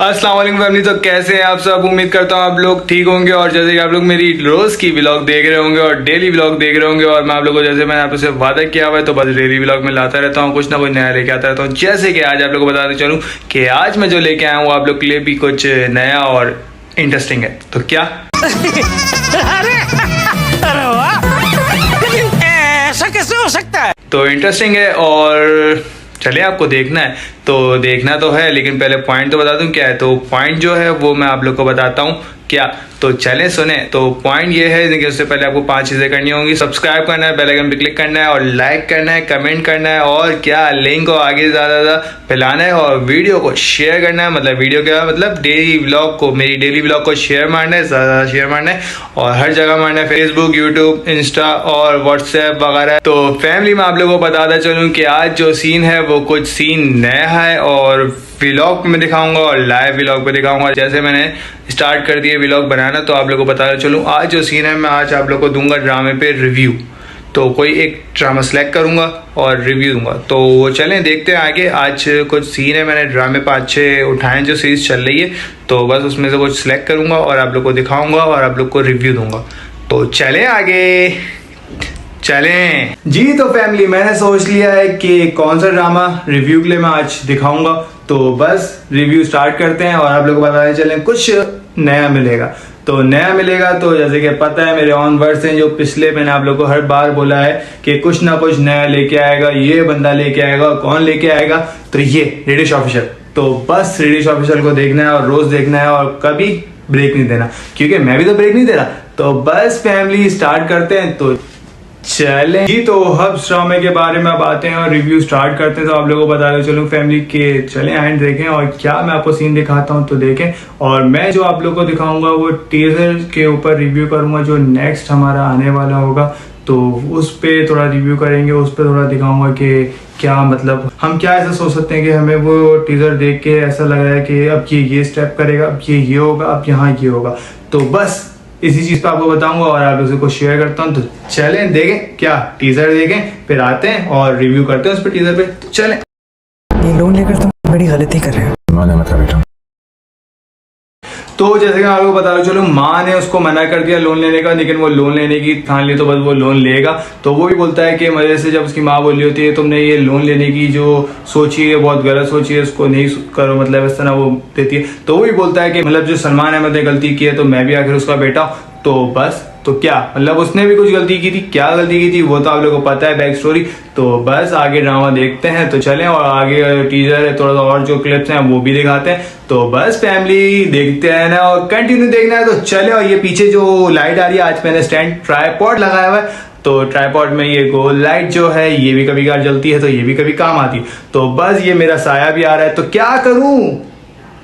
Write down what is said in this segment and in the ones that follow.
अस्सलाम वालेकुम फैमिली। तो कैसे हैं आप सब? उम्मीद करता हूँ आप लोग ठीक होंगे और जैसे कि आप लोग मेरी रोज की व्लॉग देख रहे होंगे और डेली व्लॉग देख रहे होंगे। और मैं आप लोगों को जैसे मैंने आपसे वादा किया हुआ है तो बस डेली व्लॉग में लाता रहता हूँ, कुछ ना कुछ नया लेके आता रहता हूँ। जैसे कि आज आप लोग को बताते चलूँ कि आज मैं जो लेके आया हूँ आप लोग के लिए भी कुछ नया और इंटरेस्टिंग है। तो क्या ऐसा कैसे हो सकता है? तो इंटरेस्टिंग है और चलिए आपको देखना है तो देखना तो है, लेकिन पहले पॉइंट तो बता दूं क्या है। तो पॉइंट जो है वो मैं आप लोग को बताता हूँ क्या। तो चले सुने। तो पॉइंट ये है कि उससे पहले आपको 5 चीजें करनी होंगी। सब्सक्राइब करना है, बेल आइकन पे क्लिक करना है और लाइक करना है, कमेंट करना है और क्या लिंक को आगे ज्यादा फैलाना है और वीडियो को शेयर करना है। मतलब वीडियो क्या मतलब डेली व्लॉग को, मेरी डेली व्लॉग को शेयर मारना है, ज्यादा शेयर मारना है और हर जगह मारना है, फेसबुक, यूट्यूब, इंस्टा और व्हाट्सएप वगैरह। तो फैमिली में आप लोगों को बताता चलूँ कि आज जो सीन है वो कुछ सीन नया है और व्लॉग में दिखाऊंगा और लाइव व्लॉग पे दिखाऊंगा। जैसे मैंने स्टार्ट कर दिया व्लॉग बनाना तो आप लोगों को बताता चलूँ आज जो सीन है मैं आज आप लोगों को दूंगा ड्रामे पे रिव्यू। तो कोई एक ड्रामा सेलेक्ट करूंगा और रिव्यू दूंगा। तो वो चलें देखते हैं आगे। आज कुछ सीन है मैंने ड्रामे पे अच्छे उठाए जो सीरीज चल रही है, तो बस उसमें से कुछ सिलेक्ट करूंगा और आप लोग को दिखाऊंगा और आप लोग को रिव्यू दूंगा। तो चलें आगे चलें जी। तो फैमिली मैंने सोच लिया है कि कौन सा ड्रामा रिव्यू के लिए मैं आज दिखाऊंगा। तो बस रिव्यू स्टार्ट करते हैं और आप लोग को बताने चले कुछ नया मिलेगा। तो नया मिलेगा तो जैसे कि पता है मेरे ऑन वर्ड्स हैं जो पिछले मैंने आप लोग को हर बार बोला है कि कुछ ना कुछ नया लेके आएगा, ये बंदा लेके आएगा। कौन लेके आएगा? तो ये रिडिश ऑफिशियल। तो बस रिडिश ऑफिशियल को देखना है और रोज देखना है और कभी ब्रेक नहीं देना, क्योंकि मैं भी तो ब्रेक नहीं दे रहा। तो बस फैमिली स्टार्ट करते हैं। तो चलें जी। तो हब्स ड्रामे के बारे में अब आते हैं और रिव्यू स्टार्ट करते हैं। तो आप लोगों को बता दो चलो फैमिली के चलें एंड देखें और क्या मैं आपको सीन दिखाता हूं तो देखें। और मैं जो आप लोगों को दिखाऊंगा वो टीजर के ऊपर रिव्यू करूंगा जो नेक्स्ट हमारा आने वाला होगा। तो उस पे थोड़ा रिव्यू करेंगे, उस पे थोड़ा दिखाऊंगा कि क्या मतलब हम क्या ऐसा सोच सकते हैं कि हमें वो टीजर देख के ऐसा लग रहा है कि अब ये स्टेप करेगा, अब ये होगा, अब यहाँ ये होगा। तो बस इसी चीज पे आपको बताऊंगा और आप लोगों को शेयर करता हूँ। तो चलें देखें, क्या टीजर देखें फिर आते हैं और रिव्यू करते हैं उस पर टीजर पे। तो चलें। ये लोन लेकर तुम बड़ी गलती कर रहे हो। तो जैसे कि आपको बता रहा चलो माँ ने उसको मना कर दिया लोन लेने का, लेकिन वो लोन लेने की ठान ली तो बस वो लोन लेगा। तो वो भी बोलता है कि मजे से जब उसकी माँ बोली होती है तुमने ये लोन लेने की जो सोची है बहुत गलत सोची है, उसको नहीं करो, मतलब इस तरह वो देती है। तो वो भी बोलता है कि मतलब जो सलमान अहमद ने गलती की है तो मैं भी आखिर उसका बेटा हूँ। तो बस तो क्या मतलब उसने भी कुछ गलती की थी, क्या गलती की थी वो तो आप लोगों को पता है बैक स्टोरी। तो बस आगे ड्रामा देखते हैं। तो चलें और आगे टीजर है थोड़ा सा और जो क्लिप्स हैं वो भी दिखाते हैं। तो बस फैमिली देखते हैं ना और कंटिन्यू देखना है। तो चले। और ये पीछे जो लाइट आ रही है आज मैंने स्टैंड ट्राइपॉड लगाया हुआ है। तो ट्राइपॉड में ये गोल लाइट जो है ये भी कभी कभार जलती है तो ये भी कभी काम आती है। तो बस ये मेरा साया भी आ रहा है तो क्या करूं,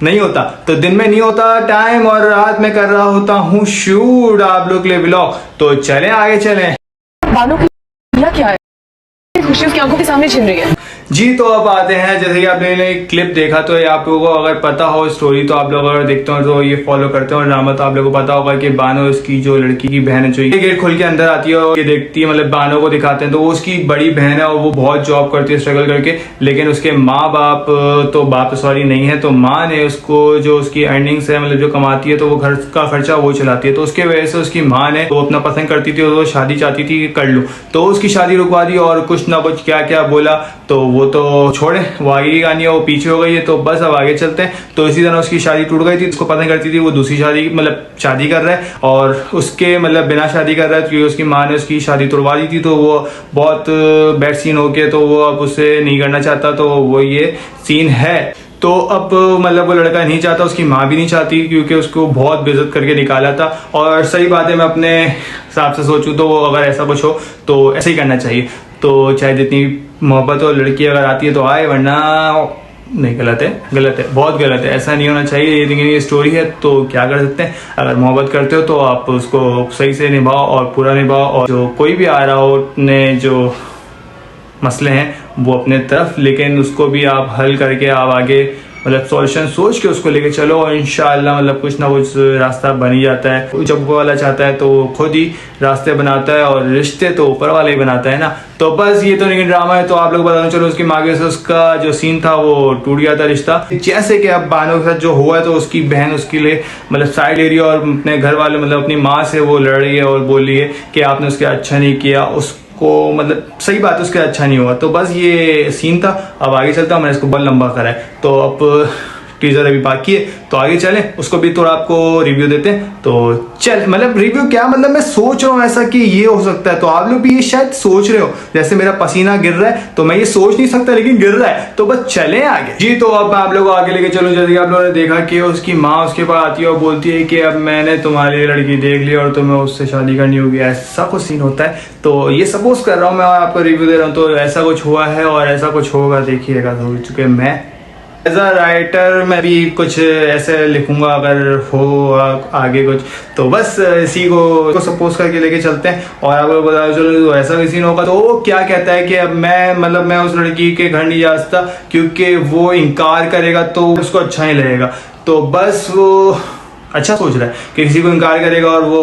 नहीं होता। तो दिन में नहीं होता टाइम और रात में कर रहा होता हूँ शूट आप लोग के लिए व्लॉग। तो चलें आगे चलें। बालों की क्या है? खुशी उसकी आंखों के सामने छिन रही है जी। तो अब आते हैं जैसे कि आपने क्लिप देखा तो आप लोगों को अगर पता हो स्टोरी तो आप लोग अगर देखते हो तो ये फॉलो करते हो ड्रामा तो आप लोगों को पता होगा कि बानो इसकी जो लड़की की बहन है जो ये गेट खोल के अंदर आती है और ये देखती है, मतलब बानो को दिखाते हैं तो वो उसकी बड़ी बहन है और वो बहुत जॉब करती है स्ट्रगल करके, लेकिन उसके माँ बाप तो बाप सॉरी नहीं है। तो माँ ने उसको जो उसकी अर्निंग्स है मतलब जो कमाती है तो वो घर का खर्चा वो चलाती है। तो उसके वजह से उसकी माँ ने वो अपना पसंद करती थी और वो शादी चाहती थी कि कर लूँ, तो उसकी शादी रुकवा दी और कुछ ना कुछ क्या क्या बोला। तो वो तो छोड़े, वो आगे की कहानी है, वो पीछे हो गई है। तो बस अब आगे चलते हैं। तो इसी तरह उसकी शादी टूट गई थी, उसको पसंद करती थी, वो दूसरी शादी मतलब शादी कर रहा है और उसके मतलब बिना शादी कर रहा है क्योंकि उसकी माँ ने उसकी शादी तोड़वा दी थी। तो वो बहुत बैड सीन हो गया तो वो अब उससे नहीं करना चाहता। तो वो ये सीन है। तो अब मतलब वो लड़का नहीं चाहता, उसकी माँ भी नहीं चाहती क्योंकि उसको बहुत बेइज्जत करके निकाला था। और सही बात है मैं अपने हिसाब से सोचूं तो अगर ऐसा कुछ हो तो ऐसे ही करना चाहिए। तो चाहे जितनी मोहब्बत हो लड़की अगर आती है तो आए, वरना नहीं, गलत है, गलत है, बहुत गलत है, ऐसा नहीं होना चाहिए। लेकिन ये स्टोरी है तो क्या कर सकते हैं। अगर मोहब्बत करते हो तो आप उसको सही से निभाओ और पूरा निभाओ और जो कोई भी आ रहा हो अपने जो मसले हैं वो अपने तरफ, लेकिन उसको भी आप हल करके आप आगे मतलब सॉल्यूशन सोच के उसको लेके चलो और इंशाल्लाह मतलब कुछ ना कुछ रास्ता बन ही जाता है। जब ऊपर वाला चाहता है तो वो खुद ही रास्ते बनाता है और रिश्ते तो ऊपर वाला ही बनाता है ना। तो बस ये तो नहीं ड्रामा है, तो आप लोग बताओ चलो उसकी माँ के साथ उसका जो सीन था वो टूट गया था रिश्ता। जैसे कि अब बानो के साथ जो हुआ है तो उसकी बहन उसके लिए मतलब साइड ले रही है और अपने घर वाले मतलब अपनी माँ से वो लड़ रही है और बोल रही है कि आपने उसके अच्छा नहीं किया, उसको मतलब सही बात है उसके अच्छा नहीं हुआ। तो बस ये सीन था। अब आगे चलता हूँ, मैंने इसको बहुत लंबा करा है तो अब टीजर अभी बाकी है तो आगे चले उसको भी थोड़ा आपको रिव्यू देते हैं। तो चल मतलब रिव्यू क्या मतलब मैं सोच रहा हूँ ऐसा कि ये हो सकता है, तो आप लोग भी ये शायद सोच रहे हो जैसे मेरा पसीना गिर रहा है, तो मैं ये सोच नहीं सकता लेकिन गिर रहा है। तो बस चले आगे जी। तो अब मैं आप लोगों को आगे लेके चलूँ। जैसे कि आप लोगों ने देखा कि उसकी माँ उसके पास आती है और बोलती है कि अब मैंने तुम्हारी लड़की देख ली और तुम्हें उससे शादी करनी होगी, ऐसा कुछ सीन होता है। तो ये सपोज कर रहा हूँ मैं और आपको रिव्यू दे रहा हूँ, तो ऐसा कुछ हुआ है और ऐसा कुछ होगा, देखिएगा। तो चूंकि मैं एज अ राइटर मैं भी कुछ ऐसे लिखूंगा अगर हो आगे कुछ, तो बस इसी को सपोज करके लेके चलते हैं और आपको बता चलो तो ऐसा भी सीन होगा। तो वो क्या कहता है कि अब मैं उस लड़की के घर नहीं जा सकता क्योंकि वो इनकार करेगा तो उसको अच्छा नहीं लगेगा। तो बस वो अच्छा सोच रहा है कि किसी को इनकार करेगा और वो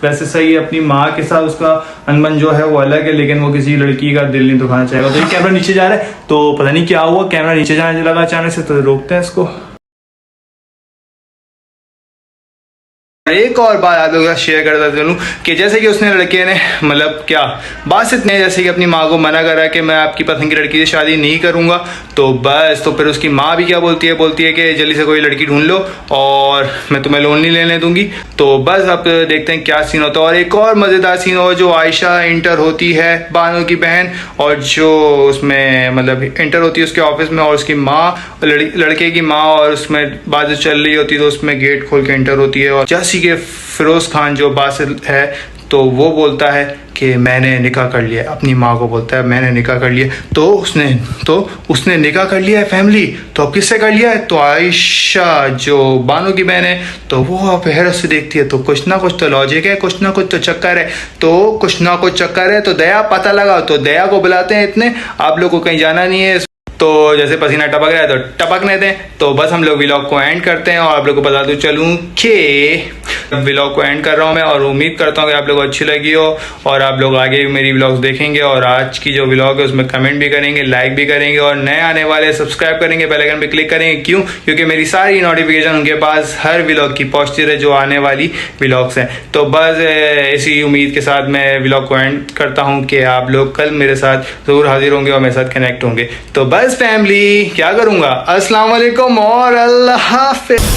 वैसे सही है, अपनी माँ के साथ उसका अनबन जो है वो अलग है लेकिन वो किसी लड़की का दिल नहीं दुखाना चाहेगा। तो ये कैमरा नीचे जा रहा है तो पता नहीं क्या हुआ, कैमरा नीचे जाने लगा अचानक से, तो रोकते हैं इसको। एक और बात आप लोगों के साथ शेयर करता चलूँ कि जैसे कि उसने लड़के ने मतलब क्या बात इतने जैसे कि अपनी माँ को मना करा कि मैं आपकी पसंद की लड़की से शादी नहीं करूँगा, तो बस तो फिर उसकी माँ भी क्या बोलती है कि जल्दी से कोई लड़की ढूंढ लो और मैं तुम्हें लोन नहीं लेने दूंगी। तो बस अब देखते हैं क्या सीन होता है। और एक और मज़ेदार सीन हो जो आयशा इंटर होती है बानो की बहन और जो उसमें मतलब इंटर होती है उसके ऑफिस में और उसकी माँ लड़के की माँ और उसमें बात चल रही होती है तो उसमें गेट खोल के इंटर होती है और जैसे कि फिरोज खान जो बासिल है तो वो बोलता है कि मैंने निकाह कर लिया, अपनी माँ को बोलता है मैंने निकाह कर लिया। तो उसने निकाह कर लिया है फैमिली, तो अब किससे कर लिया है? तो आयशा जो बानो की बहन है तो वो अब हैरत से देखती है, तो कुछ ना कुछ तो लॉजिक है, कुछ ना कुछ तो चक्कर है, तो कुछ ना कुछ चक्कर है। तो दया पता लगा, तो दया को बुलाते हैं। इतने आप लोग को कहीं जाना नहीं है, तो जैसे पसीना टपक रहा है तो टपकने दें। तो बस हम लोग व्लॉग को एंड करते हैं और आप लोग को बता दूं चलूं कि व्लॉग को एंड कर रहा हूं मैं और उम्मीद करता हूं कि आप लोग को अच्छी लगी हो और आप लोग आगे भी मेरी व्लॉग्स देखेंगे और आज की जो व्लॉग है उसमें कमेंट भी करेंगे, लाइक भी करेंगे और नए आने वाले सब्सक्राइब करेंगे, बेल आइकन पे क्लिक करेंगे। क्यों? क्योंकि मेरी सारी नोटिफिकेशन उनके पास हर व्लॉग की पहुंचती रहे जो आने वाली व्लॉग्स हैं। तो बस इसी उम्मीद के साथ मैं व्लॉग को एंड करता हूँ कि आप लोग कल मेरे साथ ज़रूर हाजिर होंगे और मेरे साथ कनेक्ट होंगे। तो बस फैमिली क्या करूँगा, अस्सलाम वालेकुम और अल्लाह हाफ़िज़।